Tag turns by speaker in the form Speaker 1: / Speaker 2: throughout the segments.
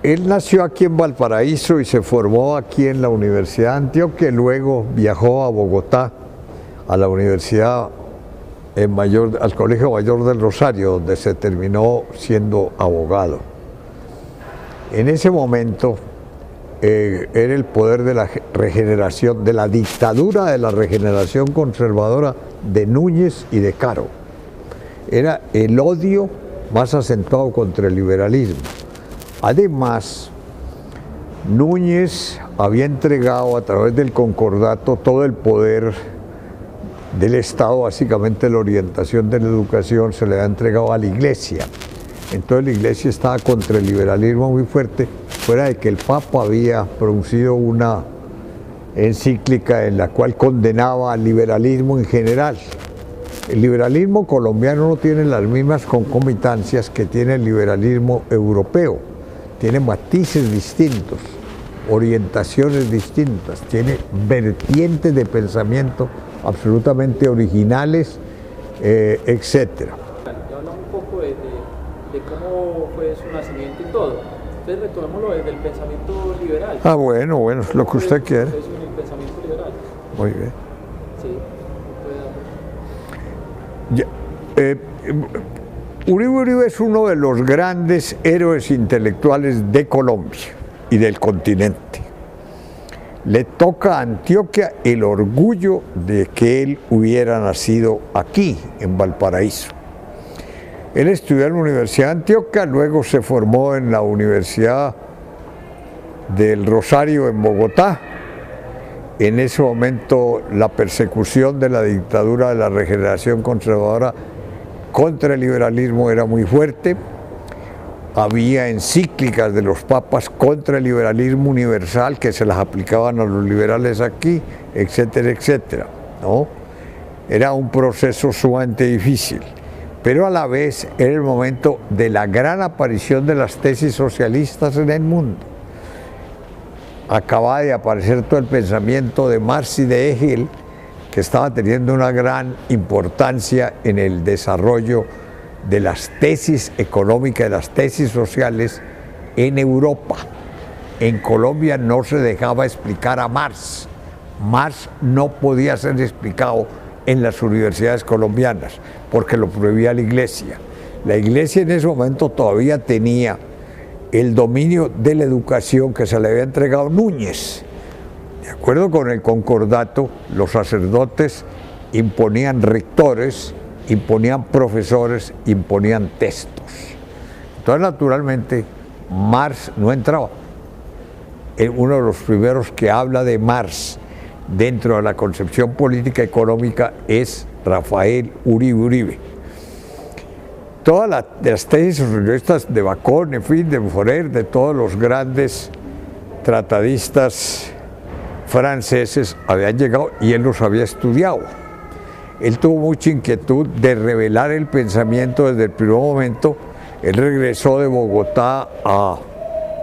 Speaker 1: Él nació aquí en Valparaíso y se formó aquí en la Universidad de Antioquia, luego viajó a Bogotá, a la Universidad al Colegio Mayor del Rosario, donde se terminó siendo abogado. En ese momento era el poder de la regeneración, de la dictadura de la regeneración conservadora de Núñez y de Caro. Era el odio más acentuado contra el liberalismo. Además, Núñez había entregado a través del concordato todo el poder del Estado, básicamente la orientación de la educación se le había entregado a la Iglesia. Entonces la Iglesia estaba contra el liberalismo muy fuerte, fuera de que el Papa había producido una encíclica en la cual condenaba al liberalismo en general. El liberalismo colombiano no tiene las mismas concomitancias que tiene el liberalismo europeo. Tiene matices distintos, orientaciones distintas, tiene vertientes de pensamiento absolutamente originales, etcétera.
Speaker 2: Hablamos un poco de cómo fue su nacimiento y todo. Entonces retomémoslo desde el pensamiento liberal.
Speaker 1: Ah, bueno, es lo que usted quiere.
Speaker 2: Es el pensamiento liberal.
Speaker 1: Muy bien.
Speaker 2: Sí.
Speaker 1: Uribe Uribe es uno de los grandes héroes intelectuales de Colombia y del continente. Le toca a Antioquia el orgullo de que él hubiera nacido aquí, en Valparaíso. Él estudió en la Universidad de Antioquia, luego se formó en la Universidad del Rosario en Bogotá. En ese momento la persecución de la dictadura de la regeneración conservadora contra el liberalismo era muy fuerte. Había encíclicas de los papas contra el liberalismo universal que se las aplicaban a los liberales aquí, etcétera, etcétera, ¿no? Era un proceso sumamente difícil, pero a la vez era el momento de la gran aparición de las tesis socialistas en el mundo. Acababa de aparecer todo el pensamiento de Marx y de Hegel, que estaba teniendo una gran importancia en el desarrollo de las tesis económicas, de las tesis sociales en Europa. En Colombia no se dejaba explicar a Marx. Marx no podía ser explicado en las universidades colombianas porque lo prohibía la Iglesia. La Iglesia en ese momento todavía tenía el dominio de la educación que se le había entregado Núñez. De acuerdo con el concordato, los sacerdotes imponían rectores, imponían profesores, imponían textos. Entonces, naturalmente, Marx no entraba. Uno de los primeros que habla de Marx dentro de la concepción política económica es Rafael Uribe Uribe. Todas las tesis socialistas de Bacon, en fin, de Fourier, de todos los grandes tratadistas franceses habían llegado y él los había estudiado. Él tuvo mucha inquietud de revelar el pensamiento desde el primer momento. Él regresó de Bogotá a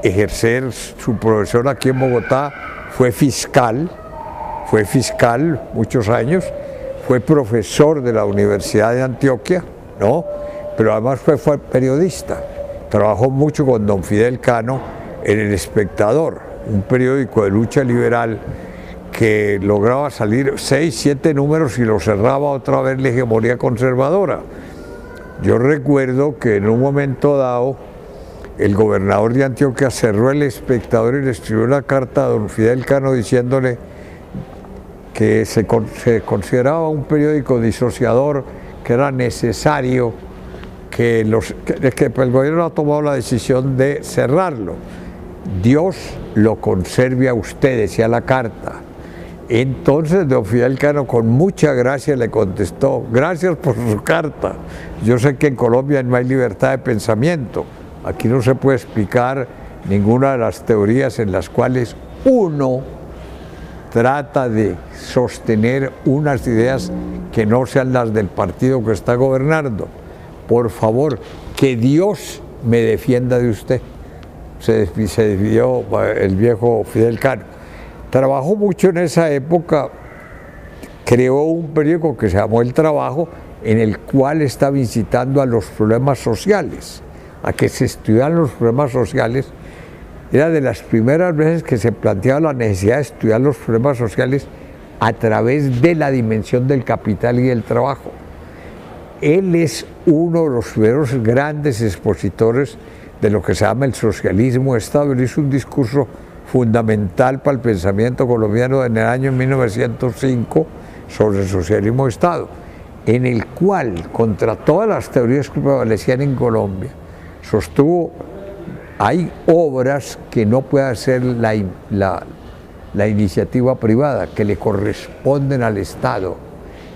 Speaker 1: ejercer su profesión aquí en Bogotá, fue fiscal muchos años, fue profesor de la Universidad de Antioquia, ¿no? Pero además fue periodista. Trabajó mucho con don Fidel Cano en El Espectador, un periódico de lucha liberal que lograba salir 6, 7 números y lo cerraba otra vez la hegemonía conservadora. Yo recuerdo que en un momento dado el gobernador de Antioquia cerró El Espectador y le escribió una carta a don Fidel Cano diciéndole que se consideraba un periódico disociador, que era necesario que el gobierno ha tomado la decisión de cerrarlo. Dios lo conserve a usted, decía la carta. Entonces don Fidel Cano con mucha gracia le contestó: gracias por su carta, yo sé que en Colombia no hay libertad de pensamiento, aquí no se puede explicar ninguna de las teorías en las cuales uno trata de sostener unas ideas que no sean las del partido que está gobernando. Por favor, que Dios me defienda de usted. Se despidió el viejo Fidel Cano. Trabajó mucho en esa época, creó un periódico que se llamó El Trabajo, en el cual estaba incitando a los problemas sociales, a que se estudiaran los problemas sociales, era de las primeras veces que se planteaba la necesidad de estudiar los problemas sociales a través de la dimensión del capital y del trabajo. Él es uno de los primeros grandes expositores de lo que se llama el socialismo de Estado. Él hizo un discurso fundamental para el pensamiento colombiano en el año 1905 sobre el socialismo de Estado, en el cual, contra todas las teorías que prevalecían en Colombia, sostuvo: hay obras que no puede hacer la iniciativa privada, que le corresponden al Estado,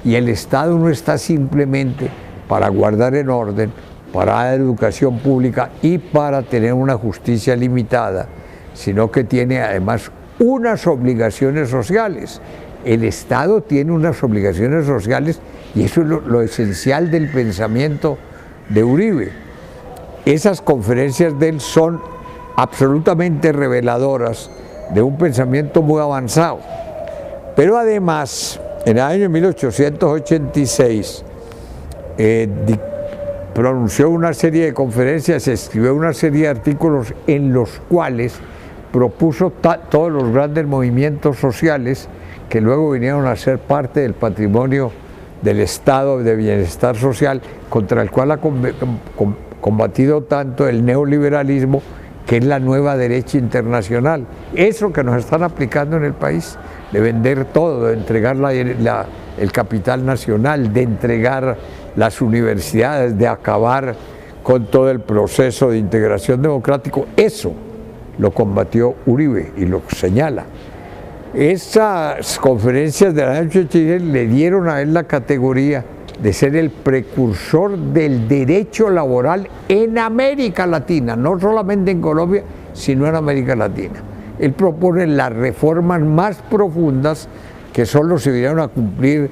Speaker 1: y el Estado no está simplemente para guardar en orden, para dar educación pública y para tener una justicia limitada, sino que tiene además unas obligaciones sociales. El Estado tiene unas obligaciones sociales y eso es lo esencial del pensamiento de Uribe. Esas conferencias de él son absolutamente reveladoras de un pensamiento muy avanzado. Pero además, en el año 1886, pronunció una serie de conferencias, escribió una serie de artículos en los cuales propuso todos los grandes movimientos sociales que luego vinieron a ser parte del patrimonio del Estado de bienestar social, contra el cual ha combatido tanto el neoliberalismo, que es la nueva derecha internacional. Eso que nos están aplicando en el país, de vender todo, de entregar el capital nacional, de entregar las universidades, de acabar con todo el proceso de integración democrático, eso lo combatió Uribe y lo señala. Esas conferencias de la noche Chile le dieron a él la categoría de ser el precursor del derecho laboral en América Latina, no solamente en Colombia, sino en América Latina. Él propone las reformas más profundas que solo se vinieron a cumplir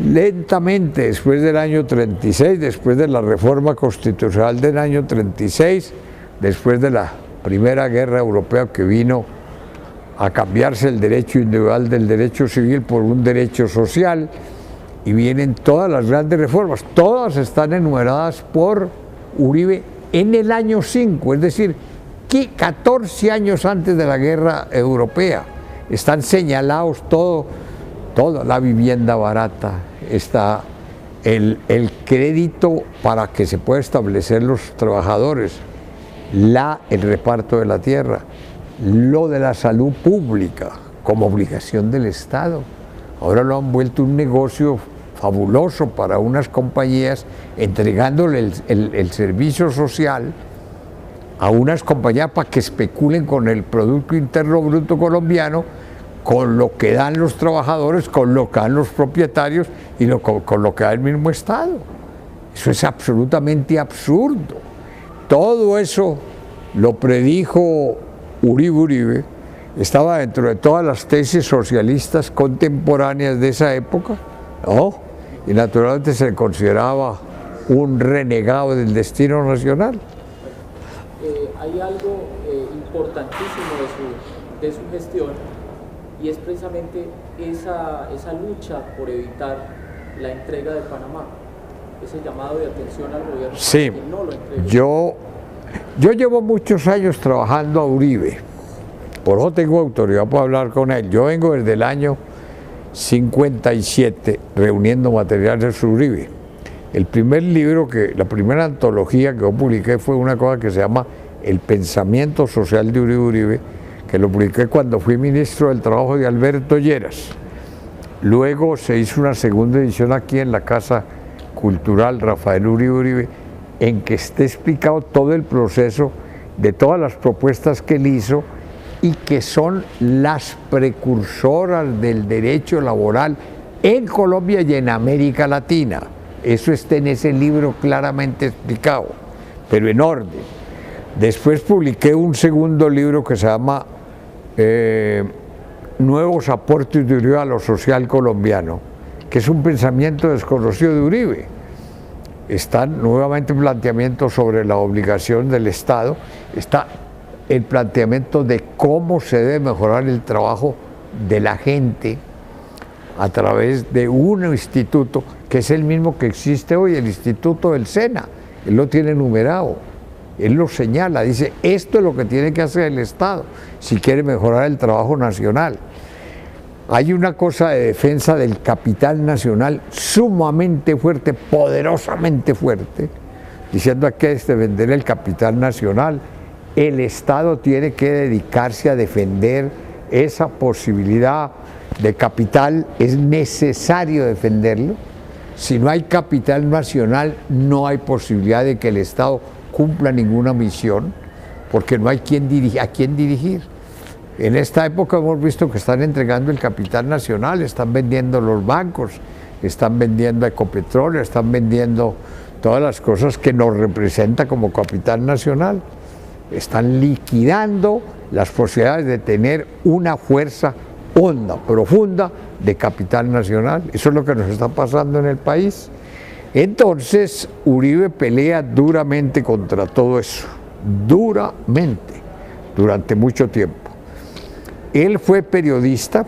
Speaker 1: lentamente después del año 36, después de la reforma constitucional del año 36, después de la Primera Guerra Europea, que vino a cambiarse el derecho individual del derecho civil por un derecho social, y vienen todas las grandes reformas. Todas están enumeradas por Uribe en el año 5, es decir, 14 años antes de la Guerra Europea. Están señalados toda la vivienda barata, está el crédito para que se pueda establecer los trabajadores, el reparto de la tierra, lo de la salud pública como obligación del Estado. Ahora lo han vuelto un negocio fabuloso para unas compañías, entregándole el servicio social a unas compañías para que especulen con el Producto Interno Bruto colombiano, con lo que dan los trabajadores, con lo que dan los propietarios y con lo que da el mismo Estado. Eso es absolutamente absurdo. Todo eso lo predijo Uribe, estaba dentro de todas las tesis socialistas contemporáneas de esa época, ¿no? Y naturalmente se consideraba un renegado del destino nacional.
Speaker 2: Hay algo importantísimo de su gestión, y es precisamente esa lucha por evitar la entrega de Panamá, ese llamado de atención al gobierno.
Speaker 1: Sí,
Speaker 2: que no lo entregue.
Speaker 1: Yo llevo muchos años trabajando a Uribe, por eso tengo autoridad para hablar con él. Yo vengo desde el año 57 reuniendo materiales sobre Uribe. El primer libro, la primera antología que yo publiqué fue una cosa que se llama El pensamiento social de Uribe, que lo publiqué cuando fui ministro del Trabajo de Alberto Lleras. Luego se hizo una segunda edición aquí en la Casa Cultural Rafael Uribe, en que esté explicado todo el proceso de todas las propuestas que él hizo y que son las precursoras del derecho laboral en Colombia y en América Latina. Eso está en ese libro claramente explicado, pero en orden. Después publiqué un segundo libro que se llama Nuevos aportes de Uribe a lo social colombiano, que es un pensamiento desconocido de Uribe. Están nuevamente planteamientos sobre la obligación del Estado, está el planteamiento de cómo se debe mejorar el trabajo de la gente a través de un instituto que es el mismo que existe hoy, el Instituto del SENA, él lo tiene numerado, Él lo señala, dice, esto es lo que tiene que hacer el Estado si quiere mejorar el trabajo nacional. Hay una cosa de defensa del capital nacional sumamente fuerte, poderosamente fuerte, diciendo que hay que defender el capital nacional. El Estado tiene que dedicarse a defender esa posibilidad de capital, es necesario defenderlo. Si no hay capital nacional, no hay posibilidad de que el Estado cumpla ninguna misión, porque no hay a quién dirigir. En esta época hemos visto que están entregando el capital nacional, están vendiendo los bancos, están vendiendo Ecopetróleo, están vendiendo todas las cosas que nos representa como capital nacional. Están liquidando las posibilidades de tener una fuerza honda, profunda de capital nacional. Eso es lo que nos está pasando en el país. Entonces Uribe pelea duramente contra todo eso, duramente, durante mucho tiempo. Él fue periodista,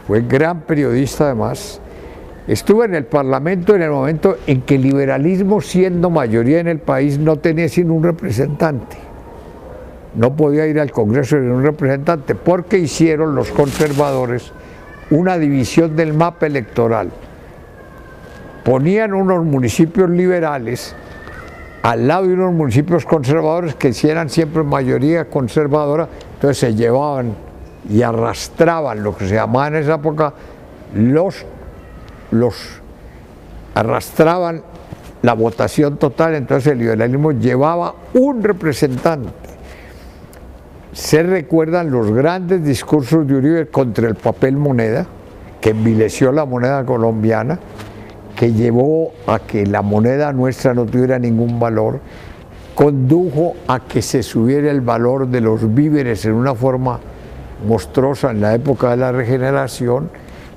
Speaker 1: fue gran periodista además, estuvo en el Parlamento en el momento en que el liberalismo, siendo mayoría en el país, no tenía sino un representante. No podía ir al Congreso sin un representante, porque hicieron los conservadores una división del mapa electoral. Ponían unos municipios liberales al lado de unos municipios conservadores que hicieran siempre mayoría conservadora, entonces se llevaban y arrastraban lo que se llamaba en esa época arrastraban la votación total, entonces el liberalismo llevaba un representante. Se recuerdan los grandes discursos de Uribe contra el papel moneda, que envileció la moneda colombiana, que llevó a que la moneda nuestra no tuviera ningún valor, condujo a que se subiera el valor de los víveres en una forma monstruosa en la época de la regeneración,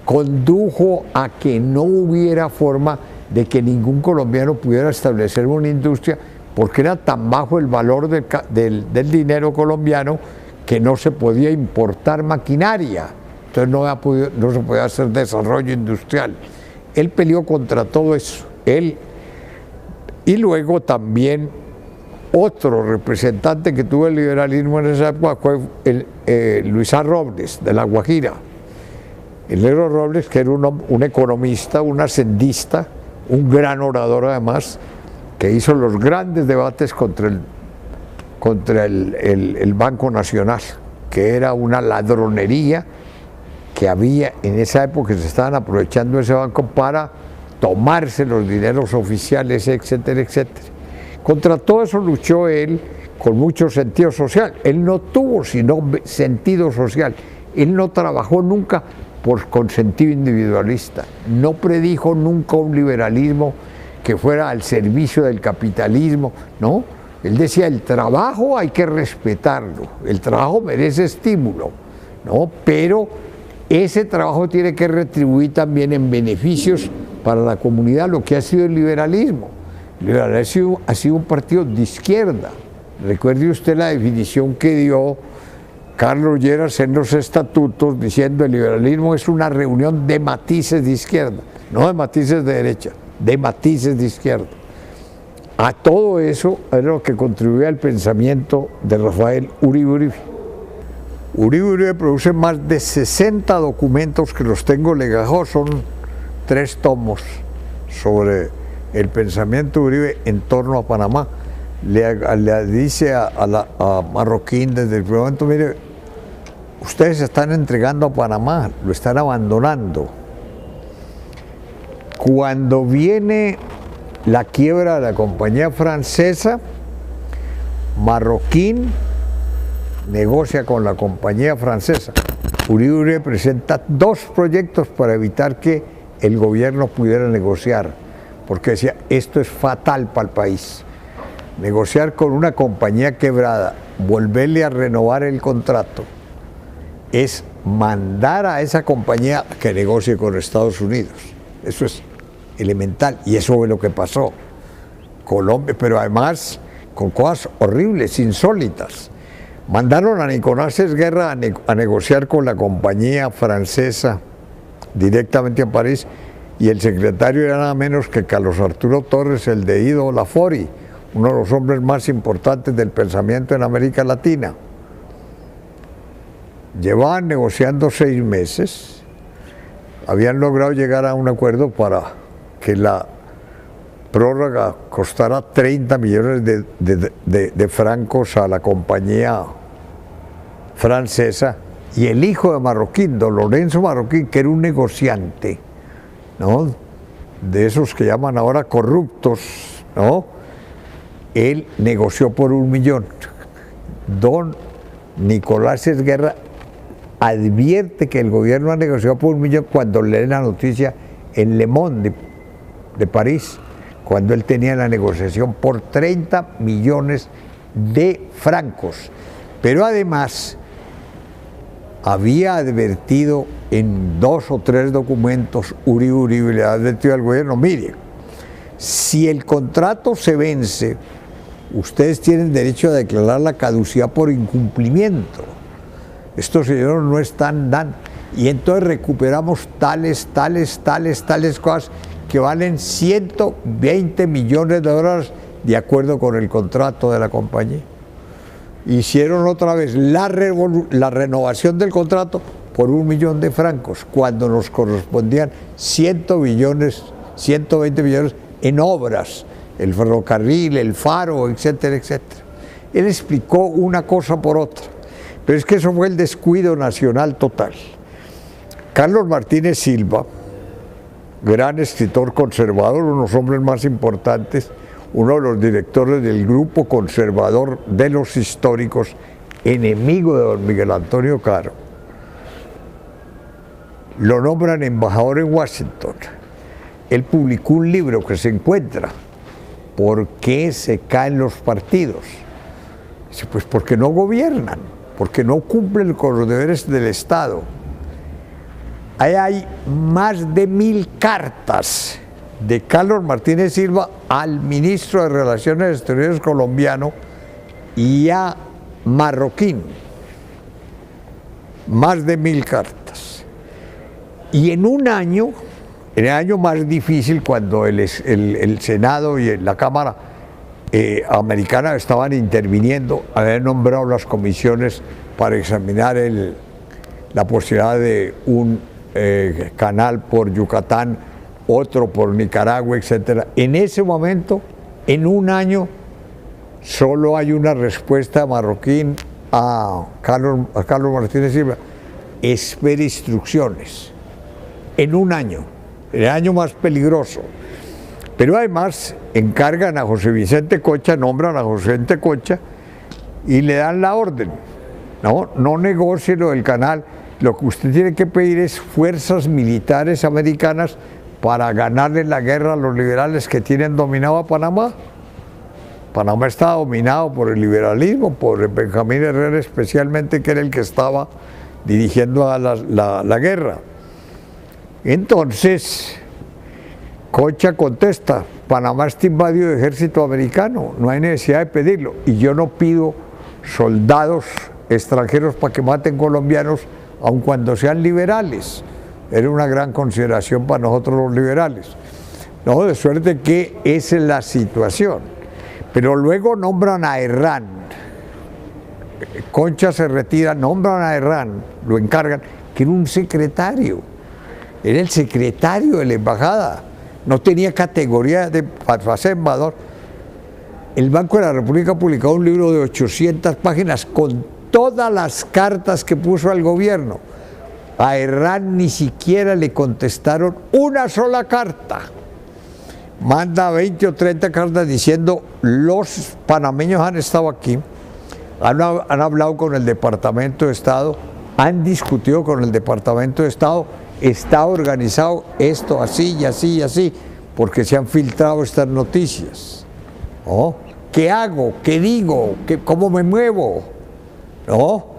Speaker 1: condujo a que no hubiera forma de que ningún colombiano pudiera establecer una industria, porque era tan bajo el valor del dinero colombiano que no se podía importar maquinaria, entonces no se podía hacer desarrollo industrial. Él peleó contra todo eso, y luego también otro representante que tuvo el liberalismo en esa época fue Luis A. Robles, de La Guajira. El negro Robles, que era un economista, un hacendista, un gran orador además, que hizo los grandes debates contra el Banco Nacional, que era una ladronería que había en esa época, que se estaban aprovechando ese banco para tomarse los dineros oficiales, etcétera, etcétera. Contra todo eso luchó él con mucho sentido social. Él no tuvo sino sentido social. Él no trabajó nunca con sentido individualista. No predijo nunca un liberalismo que fuera al servicio del capitalismo, ¿no? Él decía, el trabajo hay que respetarlo, el trabajo merece estímulo, ¿no? Pero ese trabajo tiene que retribuir también en beneficios para la comunidad, lo que ha sido el liberalismo. El liberalismo ha sido un partido de izquierda. Recuerde usted la definición que dio Carlos Lleras en los estatutos, diciendo el liberalismo es una reunión de matices de izquierda, no de matices de derecha, de matices de izquierda. A todo eso es lo que contribuye al pensamiento de Rafael Uribe Uribe. Uribe Uribe produce más de 60 documentos que los tengo legados, son 3 tomos sobre el pensamiento de Uribe en torno a Panamá. Le dice a Marroquín desde el primer momento, mire, ustedes se están entregando a Panamá, lo están abandonando. Cuando viene la quiebra de la compañía francesa, Marroquín negocia con la compañía francesa. Uribe presenta 2 proyectos para evitar que el gobierno pudiera negociar, porque decía, esto es fatal para el país. Negociar con una compañía quebrada, volverle a renovar el contrato, es mandar a esa compañía que negocie con Estados Unidos. Eso es elemental, y eso fue lo que pasó. Colombia, pero además con cosas horribles, insólitas. Mandaron a Nicolás Esguerra a negociar con la compañía francesa directamente a París, y el secretario era nada menos que Carlos Arturo Torres, el de Ido Lafori, uno de los hombres más importantes del pensamiento en América Latina. Llevaban negociando 6 meses, habían logrado llegar a un acuerdo para que la prórroga costara 30 millones de francos a la compañía francesa, y el hijo de Marroquín, don Lorenzo Marroquín, que era un negociante, ¿no?, de esos que llaman ahora corruptos, ¿no?, él negoció por 1 millón. Don Nicolás Esguerra advierte que el gobierno ha negociado por 1 millón cuando lee la noticia en Le Monde de París, cuando él tenía la negociación por 30 millones de francos. Pero además había advertido en 2 o 3 documentos, Uribe le ha advertido al gobierno: mire, si el contrato se vence, ustedes tienen derecho a declarar la caducidad por incumplimiento. Estos señores no están dando. Y entonces recuperamos tales cosas que valen 120 millones de dólares de acuerdo con el contrato de la compañía. Hicieron otra vez la renovación del contrato por 1 millón de francos, cuando nos correspondían 120 millones en obras, el ferrocarril, el faro, etcétera, etcétera. Él explicó una cosa por otra, pero es que eso fue el descuido nacional total. Carlos Martínez Silva, gran escritor conservador, uno de los hombres más importantes, uno de los directores del grupo conservador de los históricos, enemigo de don Miguel Antonio Caro, lo nombran embajador en Washington. Él publicó un libro que se encuentra: ¿por qué se caen los partidos? Dice, pues porque no gobiernan, porque no cumplen con los deberes del Estado. Ahí hay más de 1000 cartas de Carlos Martínez Silva al ministro de Relaciones Exteriores colombiano y a Marroquín. Más de 1000 cartas. Y en un año, en el año más difícil, cuando el Senado y la Cámara americana estaban interviniendo, habían nombrado las comisiones para examinar la posibilidad de un canal por Yucatán, otro por Nicaragua, etc. En ese momento, en un año, solo hay una respuesta de Marroquín a Carlos Martínez Silva: espere instrucciones. En un año, el año más peligroso. Pero además encargan a José Vicente Cocha, nombran a José Vicente Cocha y le dan la orden: no negocie lo del canal, lo que usted tiene que pedir es fuerzas militares americanas para ganarle la guerra a los liberales que tienen dominado a Panamá. Panamá está dominado por el liberalismo, por Benjamín Herrera especialmente, que era el que estaba dirigiendo la guerra. Entonces Cocha contesta: Panamá está invadido de ejército americano, no hay necesidad de pedirlo, y yo no pido soldados extranjeros para que maten colombianos, aun cuando sean liberales. Era una gran consideración para nosotros los liberales. No, de suerte que esa es la situación. Pero luego nombran a Herrán. Concha se retira, nombran a Herrán, lo encargan, que era un secretario. Era el secretario de la embajada. No tenía categoría para ser embajador. El Banco de la República ha publicado un libro de 800 páginas con todas las cartas que puso al gobierno. A Herrán ni siquiera le contestaron una sola carta. Manda 20 o 30 cartas diciendo: los panameños han estado aquí, han hablado con el Departamento de Estado, han discutido con el Departamento de Estado, está organizado esto así y así y así, porque se han filtrado estas noticias. ¿No? ¿Qué hago? ¿Qué digo? ¿Cómo me muevo? ¿No?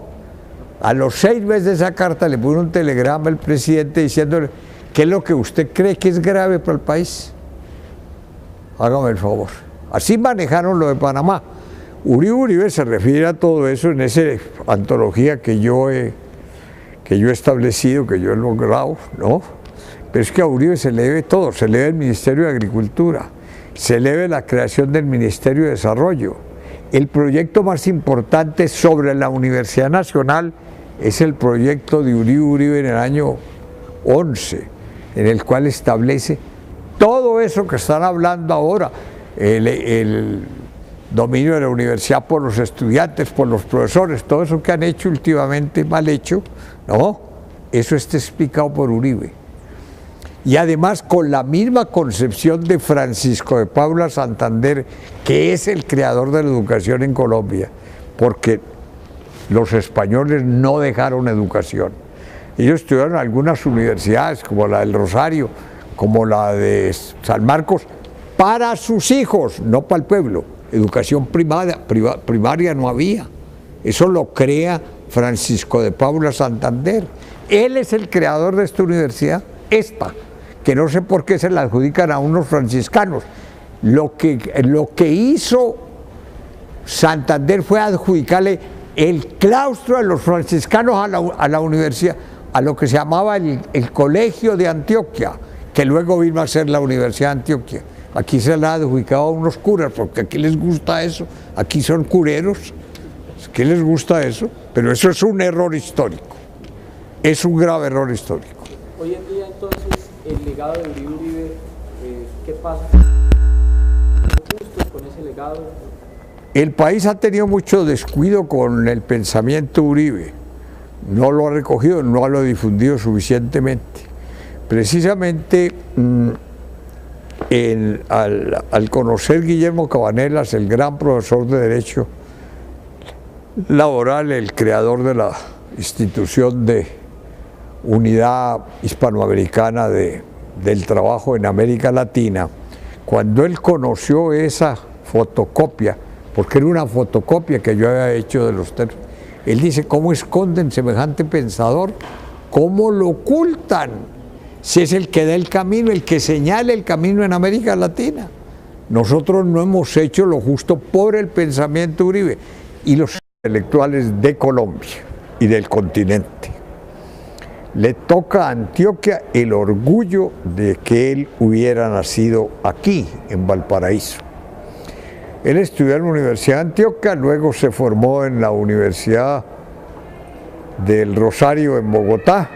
Speaker 1: A los 6 meses de esa carta le puso un telegrama al presidente diciéndole: ¿qué es lo que usted cree que es grave para el país? Hágame el favor. Así manejaron lo de Panamá. Uribe se refiere a todo eso en esa antología que yo he establecido, que yo he logrado, ¿no? Pero es que a Uribe se le debe todo, se le debe el Ministerio de Agricultura, se eleve la creación del Ministerio de Desarrollo. El proyecto más importante sobre la Universidad Nacional es el proyecto de Uribe en el año 11, en el cual establece todo eso que están hablando ahora, el dominio de la universidad por los estudiantes, por los profesores, todo eso que han hecho últimamente mal hecho, ¿no? Eso está explicado por Uribe. Y además con la misma concepción de Francisco de Paula Santander, que es el creador de la educación en Colombia, porque los españoles no dejaron educación. Ellos estudiaron en algunas universidades, como la del Rosario, como la de San Marcos, para sus hijos, no para el pueblo. Educación primaria no había. Eso lo crea Francisco de Paula Santander. Él es el creador de esta universidad, que no sé por qué se la adjudican a unos franciscanos. Lo que hizo Santander fue adjudicarle el claustro de los franciscanos a la universidad, a lo que se llamaba el Colegio de Antioquia, que luego vino a ser la Universidad de Antioquia. Aquí se la ha adjudicado a unos curas, porque aquí les gusta eso, aquí son cureros, ¿qué les gusta eso? Pero eso es un error histórico, es un grave error histórico.
Speaker 2: Hoy en día entonces el legado de Uribe, ¿qué pasa? ¿Justos con ese legado?
Speaker 1: El país ha tenido mucho descuido con el pensamiento Uribe, no lo ha recogido, no lo ha difundido suficientemente. Precisamente al conocer Guillermo Cabanelas, el gran profesor de Derecho Laboral, el creador de la institución de Unidad Hispanoamericana del Trabajo en América Latina, cuando él conoció esa fotocopia, porque era una fotocopia que yo había hecho de los textos, él dice: ¿cómo esconden semejante pensador? ¿Cómo lo ocultan? Si es el que da el camino, el que señala el camino en América Latina. Nosotros no hemos hecho lo justo por el pensamiento Uribe y los intelectuales de Colombia y del continente. Le toca a Antioquia el orgullo de que él hubiera nacido aquí, en Valparaíso. Él estudió en la Universidad de Antioquia, luego se formó en la Universidad del Rosario en Bogotá.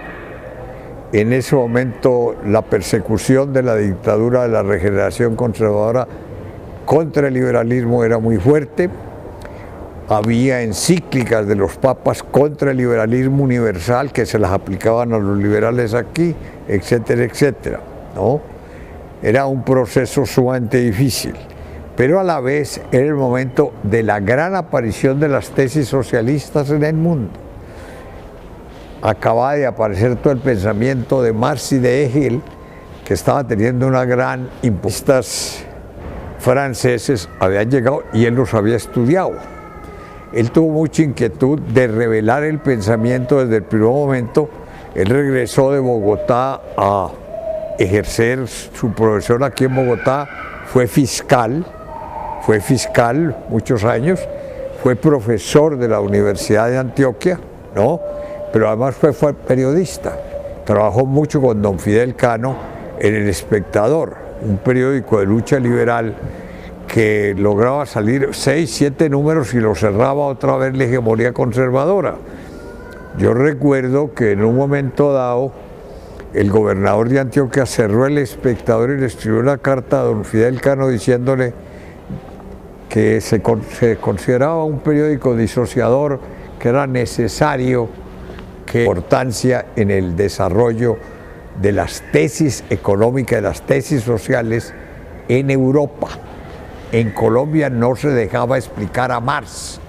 Speaker 1: En ese momento la persecución de la dictadura de la Regeneración Conservadora contra el liberalismo era muy fuerte. Había encíclicas de los papas contra el liberalismo universal que se las aplicaban a los liberales aquí, etcétera, etcétera, ¿no? Era un proceso sumamente difícil, pero a la vez era el momento de la gran aparición de las tesis socialistas en el mundo. Acababa de aparecer todo el pensamiento de Marx y de Hegel, que estaba teniendo una gran impulso. Franceses habían llegado y él los había estudiado. Él tuvo mucha inquietud de revelar el pensamiento desde el primer momento. Él regresó de Bogotá a ejercer su profesión aquí en Bogotá, fue fiscal muchos años, fue profesor de la Universidad de Antioquia, ¿no? Pero además fue periodista. Trabajó mucho con don Fidel Cano en El Espectador, un periódico de lucha liberal que lograba salir 6, 7 números y lo cerraba otra vez la hegemonía conservadora. Yo recuerdo que en un momento dado el gobernador de Antioquia cerró El Espectador y le escribió una carta a don Fidel Cano diciéndole que se consideraba un periódico disociador, que era necesario que importancia en el desarrollo de las tesis económicas, de las tesis sociales en Europa. En Colombia no se dejaba explicar a Marx.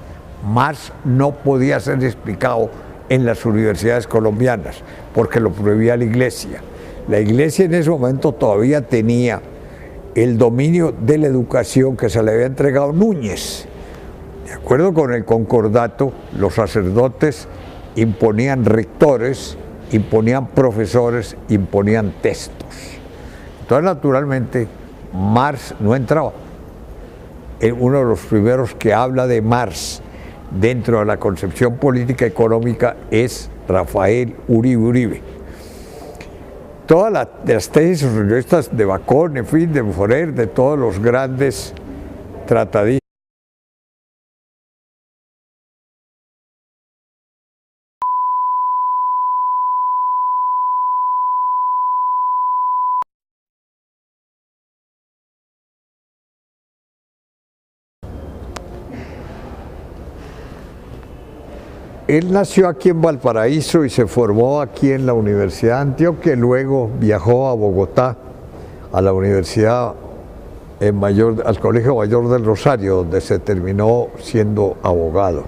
Speaker 1: Marx no podía ser explicado en las universidades colombianas porque lo prohibía la Iglesia. La Iglesia en ese momento todavía tenía el dominio de la educación que se le había entregado Núñez. De acuerdo con el concordato, los sacerdotes imponían rectores, imponían profesores, imponían textos. Entonces, naturalmente, Marx no entraba. Uno de los primeros que habla de Marx dentro de la concepción política económica es Rafael Uribe Uribe. todas las tesis surrealistas de Bacon, en fin, de Forer, de todos los grandes tratadistas. Él nació aquí en Valparaíso y se formó aquí en la Universidad de Antioquia, luego viajó a Bogotá, a la Universidad Mayor, al Colegio Mayor del Rosario, donde se terminó siendo abogado.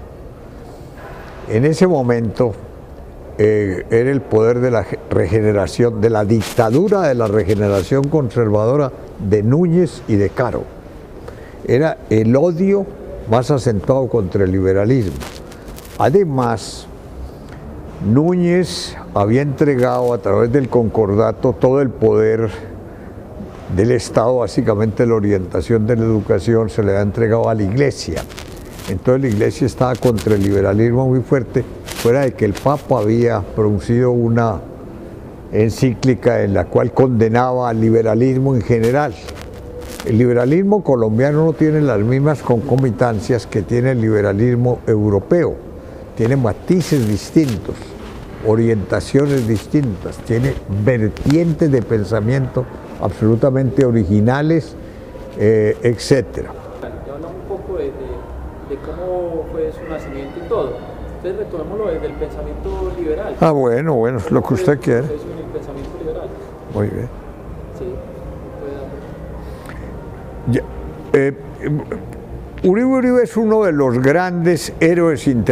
Speaker 1: En ese momento era el poder de la regeneración, de la dictadura de la regeneración conservadora de Núñez y de Caro. Era el odio más acentuado contra el liberalismo. Además, Núñez había entregado a través del concordato todo el poder del Estado, básicamente la orientación de la educación se le había entregado a la Iglesia. Entonces la Iglesia estaba contra el liberalismo muy fuerte, fuera de que el Papa había producido una encíclica en la cual condenaba al liberalismo en general. El liberalismo colombiano no tiene las mismas concomitancias que tiene el liberalismo europeo. Tiene matices distintos, orientaciones distintas, tiene vertientes de pensamiento absolutamente originales, etc.
Speaker 2: Ya hablamos un poco de cómo fue su nacimiento y todo. Entonces retomémoslo desde el pensamiento liberal.
Speaker 1: Ah, bueno, es lo que usted quiere.
Speaker 2: El pensamiento liberal.
Speaker 1: Muy bien.
Speaker 2: Sí, puede dar.
Speaker 1: Uribe es uno de los grandes héroes intelectuales